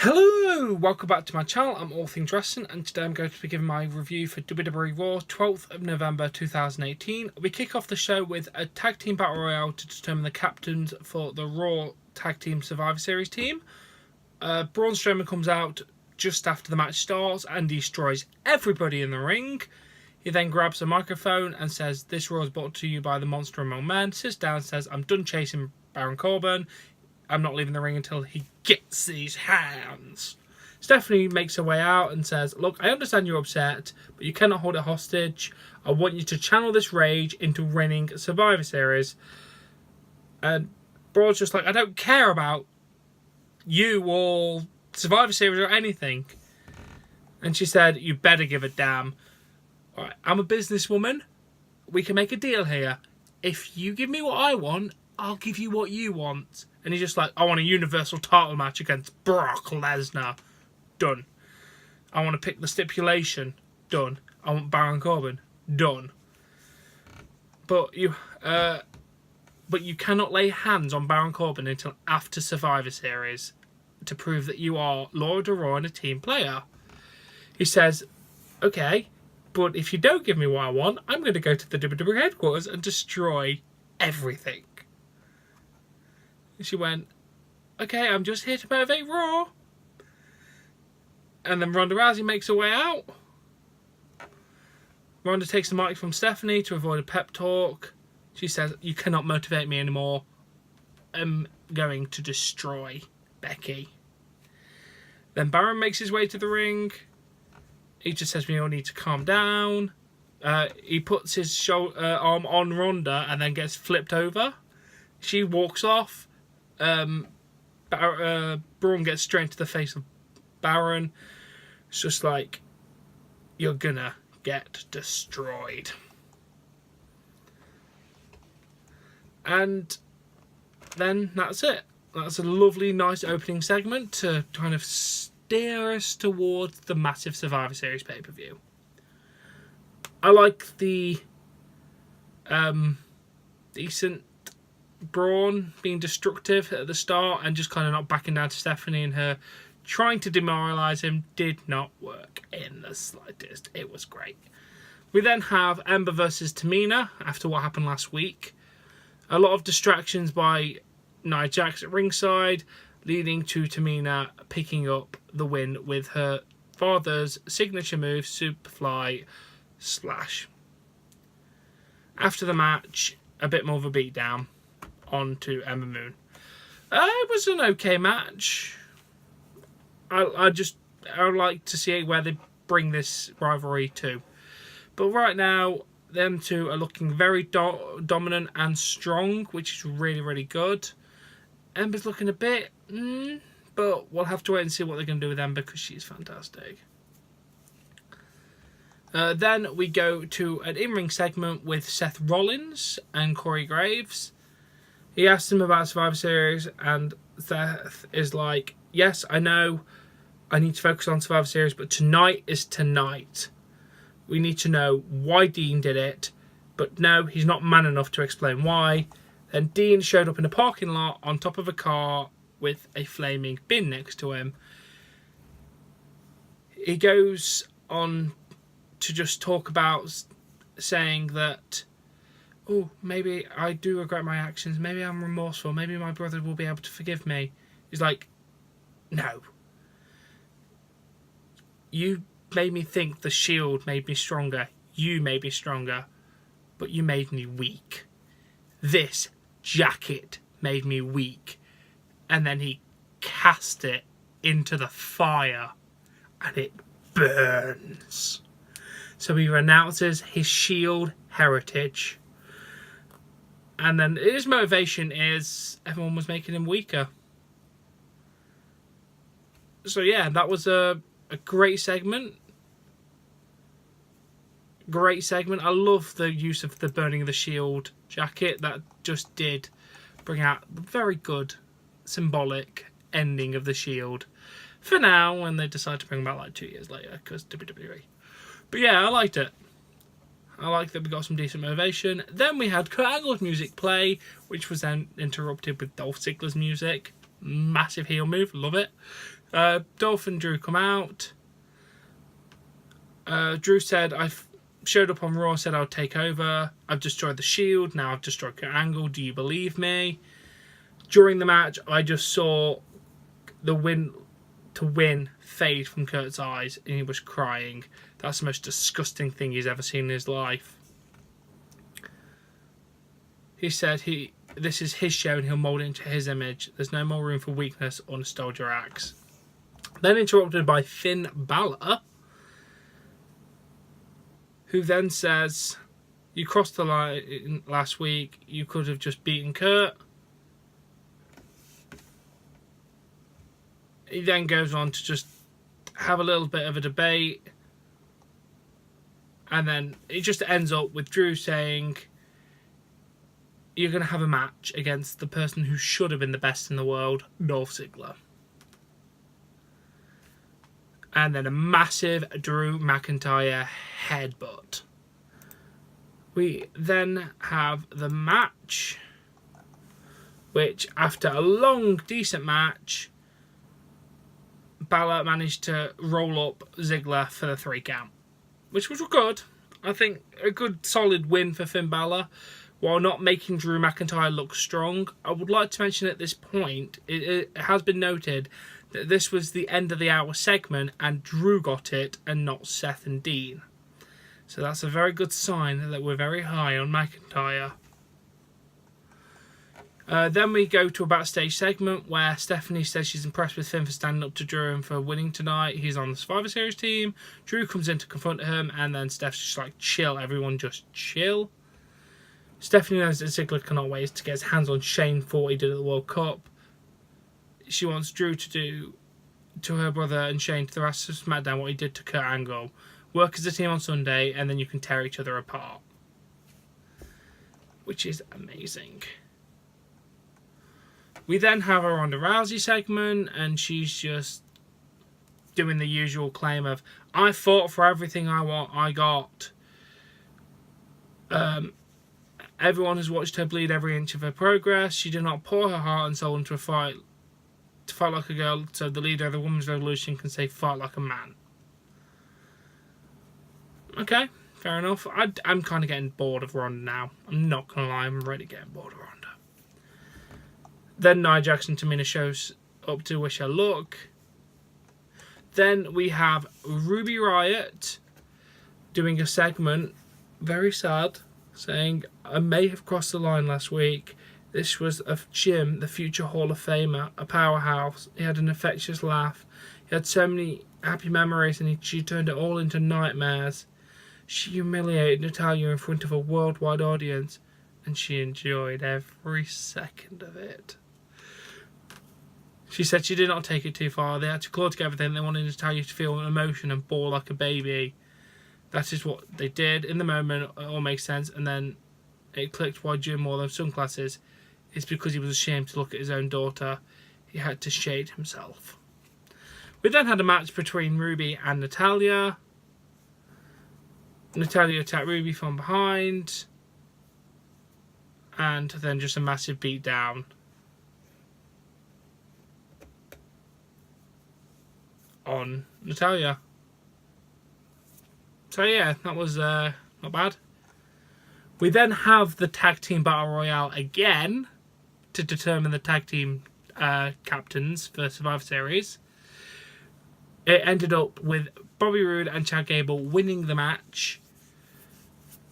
Hello, welcome back to my channel. I'm All Things Wrestling, and today I'm going to be giving my review for WWE Raw 12th of November 2018. We kick off the show with a tag team battle royale to determine the captains for the Raw Tag Team Survivor Series team. Braun Strowman comes out just after the match starts and destroys everybody in the ring. He then grabs a microphone and says, "This Raw is brought to you by the Monster Among Men." Sits down and says, "I'm done chasing Baron Corbin. I'm not leaving the ring until he gets these hands." Stephanie makes her way out and says, "Look, I understand you're upset, but you cannot hold it hostage. I want you to channel this rage into winning Survivor Series." And Braun's just like, "I don't care about you or Survivor Series or anything." And she said, "You better give a damn. All right, I'm a businesswoman. We can make a deal here. If you give me what I want, I'll give you what you want." And he's just like, "I want a Universal title match against Brock Lesnar." Done. "I want to pick the stipulation." Done. "I want Baron Corbin." Done. But you cannot lay hands on Baron Corbin until after Survivor Series to prove that you are Lord of Raw and a team player. He says, "Okay, but if you don't give me what I want, I'm going to go to the WWE headquarters and destroy everything." And she went, "Okay, I'm just here to motivate Raw." And then Ronda Rousey makes her way out. Ronda takes the mic from Stephanie to avoid a pep talk. She says, "You cannot motivate me anymore. I'm going to destroy Becky." Then Baron makes his way to the ring. He just says we all need to calm down. He puts his arm on Ronda and then gets flipped over. She walks off. Braun gets straight into the face of Baron. It's just like, you're gonna get destroyed. And then that's it. That's a lovely, nice opening segment to kind of steer us towards the massive Survivor Series pay-per-view. I like the decent Braun being destructive at the start and just kind of not backing down to Stephanie, and her trying to demoralise him did not work in the slightest. It was great. We then have Ember versus Tamina after what happened last week. A lot of distractions by Nia Jax at ringside, leading to Tamina picking up the win with her father's signature move, Superfly Slash. After the match, a bit more of a beatdown onto Ember Moon. It was an okay match. I would like to see where they bring this rivalry to. But right now, them two are looking very dominant and strong, which is really, really good. Ember's looking a bit, but we'll have to wait and see what they're going to do with Ember because she's fantastic. Then we go to an in-ring segment with Seth Rollins and Corey Graves. He asks him about Survivor Series, and Seth is like, "Yes, I know I need to focus on Survivor Series, but tonight is tonight. We need to know why Dean did it." But no, he's not man enough to explain why. Then Dean showed up in a parking lot on top of a car with a flaming bin next to him. He goes on to just talk about saying that, "Oh, maybe I do regret my actions. Maybe I'm remorseful. Maybe my brother will be able to forgive me." He's like, "No. You made me think the Shield made me stronger. You made me stronger. But you made me weak. This jacket made me weak." And then he cast it into the fire. And it burns. So he renounces his Shield heritage. And then his motivation is everyone was making him weaker. So yeah, that was a great segment. Great segment. I love the use of the burning of the Shield jacket. That just did bring out a very good symbolic ending of the Shield. For now, when they decide to bring them back like 2 years later, because WWE. But yeah, I liked it. I like that we got some decent motivation. Then we had Kurt Angle's music play, which was then interrupted with Dolph Ziggler's music. Massive heel move, love it. Dolph and Drew come out. Drew said, I showed up on Raw, said I would take over. I've destroyed the Shield. Now I've destroyed Kurt Angle. Do you believe me? During the match, I just saw the win fade from Kurt's eyes, and he was crying. That's the most disgusting thing he's ever seen in his life. He said this is his show and he'll mould it into his image. There's no more room for weakness or nostalgia acts. Then interrupted by Finn Balor, who then says, you crossed the line last week, you could have just beaten Kurt. He then goes on to just have a little bit of a debate, and then it just ends up with Drew saying, you're going to have a match against the person who should have been the best in the world, Dolph Ziggler. And then a massive Drew McIntyre headbutt. We then have the match, which after a long, decent match, Balor managed to roll up Ziggler for the 3 count, which was good. I think a good, solid win for Finn Balor, while not making Drew McIntyre look strong. I would like to mention at this point, it has been noted that this was the end of the hour segment and Drew got it and not Seth and Dean. So that's a very good sign that we're very high on McIntyre. Then we go to a backstage segment where Stephanie says she's impressed with Finn for standing up to Drew and for winning tonight. He's on the Survivor Series team. Drew comes in to confront him, and then Steph's just like, chill, everyone, just chill. Stephanie knows that Ziggler cannot wait to get his hands on Shane for what he did at the World Cup. She wants Drew to do to her brother and Shane to the rest of SmackDown what he did to Kurt Angle. Work as a team on Sunday, and then you can tear each other apart. Which is amazing. We then have a Ronda Rousey segment, and she's just doing the usual claim of, I fought for everything I got. Everyone has watched her bleed every inch of her progress. She did not pour her heart and soul into a fight to fight like a girl, so the leader of the women's revolution can say fight like a man. Okay, fair enough. I'm kind of getting bored of Ronda now. I'm not going to lie, I'm already getting bored of Ronda. Then Nia Jax and Tamina shows up to wish her luck. Then we have Ruby Riott doing a segment, very sad, saying, I may have crossed the line last week. This was a Jim, the future Hall of Famer, a powerhouse. He had an infectious laugh. He had so many happy memories, and she turned it all into nightmares. She humiliated Natalya in front of a worldwide audience, and she enjoyed every second of it. She said she did not take it too far. They had to claw together everything. They wanted Natalya to feel emotion and bawl like a baby. That is what they did. In the moment, it all makes sense. And then it clicked why Jim wore those sunglasses. It's because he was ashamed to look at his own daughter. He had to shade himself. We then had a match between Ruby and Natalya. Natalya attacked Ruby from behind. And then just a massive beatdown on Natalya. So yeah, that was not bad. We then have the Tag Team Battle Royale again to determine the Tag Team captains for Survivor Series. It ended up with Bobby Roode and Chad Gable winning the match,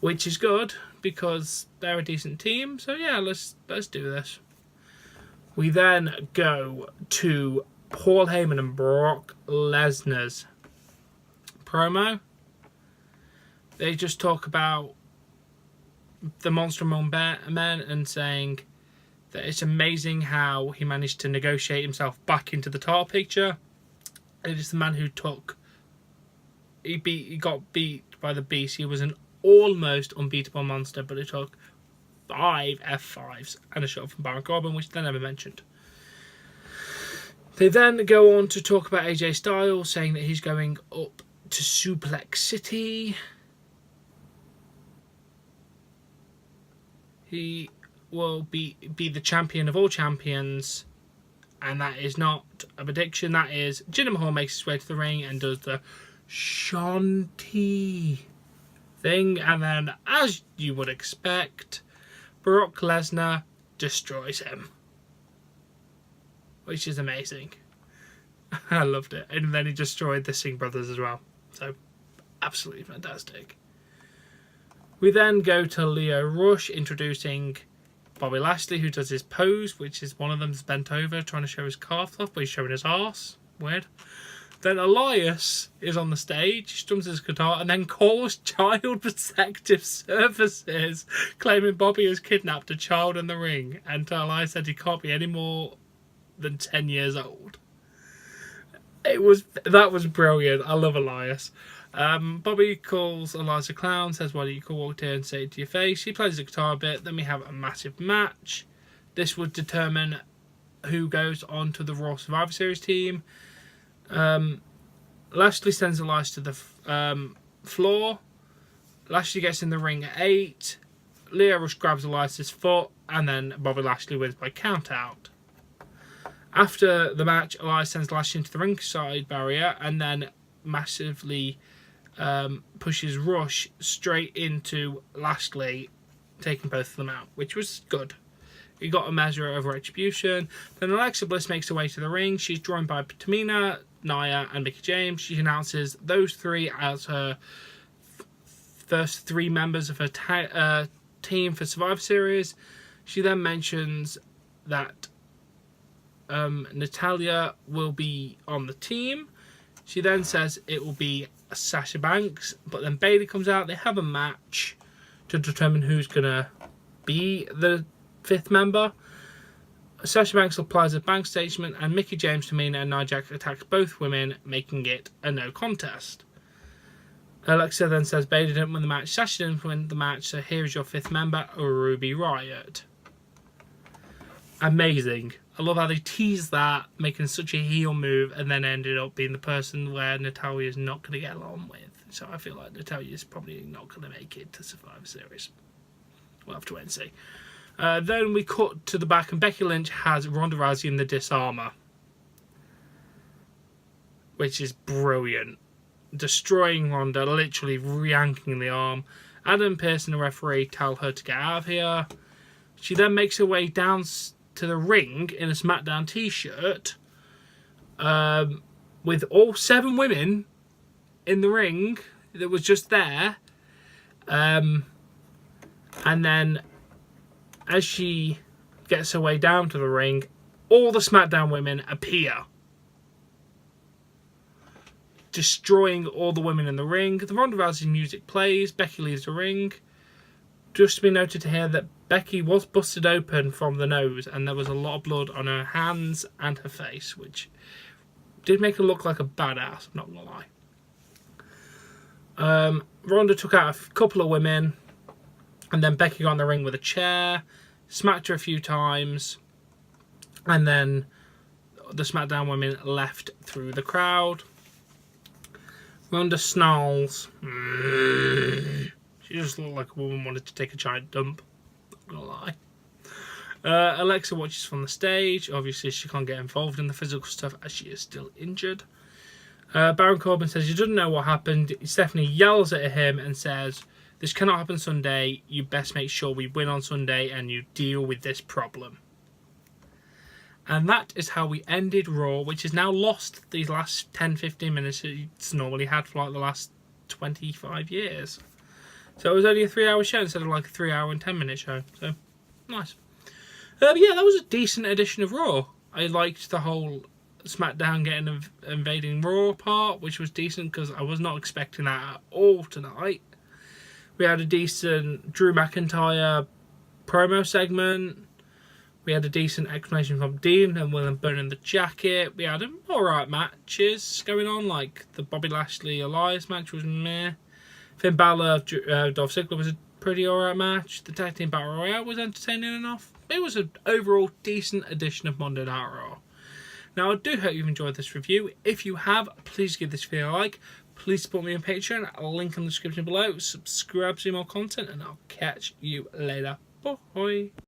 which is good because they're a decent team. So yeah, let's do this. We then go to Paul Heyman and Brock Lesnar's promo. They just talk about the Monster Among Men and saying that it's amazing how he managed to negotiate himself back into the title picture. It is the man who he got beat by the Beast. He was an almost unbeatable monster, but it took 5 F5s and a shot from Baron Corbin, which they never mentioned. They then go on to talk about AJ Styles, saying that he's going up to Suplex City. He will be the champion of all champions, and that is not a prediction. That is Jinder Mahal makes his way to the ring and does the Shanti thing, and then, as you would expect, Brock Lesnar destroys him, which is amazing. I loved it. And then he destroyed the Singh brothers as well, so absolutely fantastic. We then go to Lio Rush introducing Bobby Lashley, who does his pose, which is one of them's bent over trying to show his calf off, but he's showing his arse. Weird. Then Elias is on the stage, strums his guitar, and then calls Child Protective Services, claiming Bobby has kidnapped a child in the ring, and Elias said he can't be any more than 10 years old. That was brilliant. I love Elias. Bobby calls Elias a clown, says, "Why don't you walk here and say it to your face?" He plays the guitar a bit, then we have a massive match. This would determine who goes on to the Raw Survivor Series team. Lashley sends Elias to the floor. Lashley gets in the ring at 8. Lio Rush grabs Elias's foot, and then Bobby Lashley wins by count out. After the match, Elias sends Lashley into the ringside barrier, and then massively pushes Rush straight into Lashley, taking both of them out, which was good. He got a measure of retribution. Then Alexa Bliss makes her way to the ring. She's joined by Tamina, Nia, and Mickie James. She announces those three as her first 3 members of her team for Survivor Series. She then mentions that Natalya will be on the team. She then says it will be Sasha Banks, but then Bayley comes out. They have a match to determine who's going to be the 5th member. Sasha Banks applies a bank statement, and Mickie James, Tamina, and Nia Jax attacks both women, making it a no contest. Alexa then says Bayley didn't win the match, Sasha didn't win the match, so here's your 5th member, Ruby Riott. Amazing. I love how they teased that, making such a heel move, and then ended up being the person where Natalya is not going to get along with. So I feel like Natalya is probably not going to make it to Survivor Series. We'll have to wait and see. Then we cut to the back, and Becky Lynch has Ronda Rousey in the Disarmer, which is brilliant. Destroying Ronda, literally yanking the arm. Adam Pearce and the referee tell her to get out of here. She then makes her way down to the ring in a SmackDown t-shirt, with all 7 women in the ring that was just there. And then as she gets her way down to the ring, all the SmackDown women appear, destroying all the women in the ring. The Ronda Rousey music plays. Becky leaves the ring. Just to be noted here that Becky was busted open from the nose, and there was a lot of blood on her hands and her face, which did make her look like a badass, I'm not gonna lie. Ronda took out a couple of women, and then Becky got in the ring with a chair, smacked her a few times, and then the SmackDown women left through the crowd. Ronda snarls. She just looked like a woman wanted to take a giant dump. Not gonna lie. Alexa watches from the stage. Obviously, she can't get involved in the physical stuff as she is still injured. Baron Corbin says he doesn't know what happened. Stephanie yells at him and says, "This cannot happen Sunday. You best make sure we win on Sunday and you deal with this problem." And that is how we ended Raw, which has now lost these last 10-15 minutes it's normally had for like the last 25 years. So it was only a 3-hour show instead of like a 3-hour and 10-minute show. So, nice. Yeah, that was a decent edition of Raw. I liked the whole SmackDown getting invading Raw part, which was decent because I was not expecting that at all tonight. We had a decent Drew McIntyre promo segment. We had a decent explanation from Dean and William burning the jacket. We had alright matches going on, like the Bobby Lashley Elias match was meh. Finn Balor Dolph Ziggler was a pretty alright match. The Tag Team Battle Royale was entertaining enough. It was an overall decent edition of Monday Night Raw. Now, I do hope you've enjoyed this review. If you have, please give this video a like. Please support me on Patreon. I'll link in the description below. Subscribe to see more content, and I'll catch you later. Bye.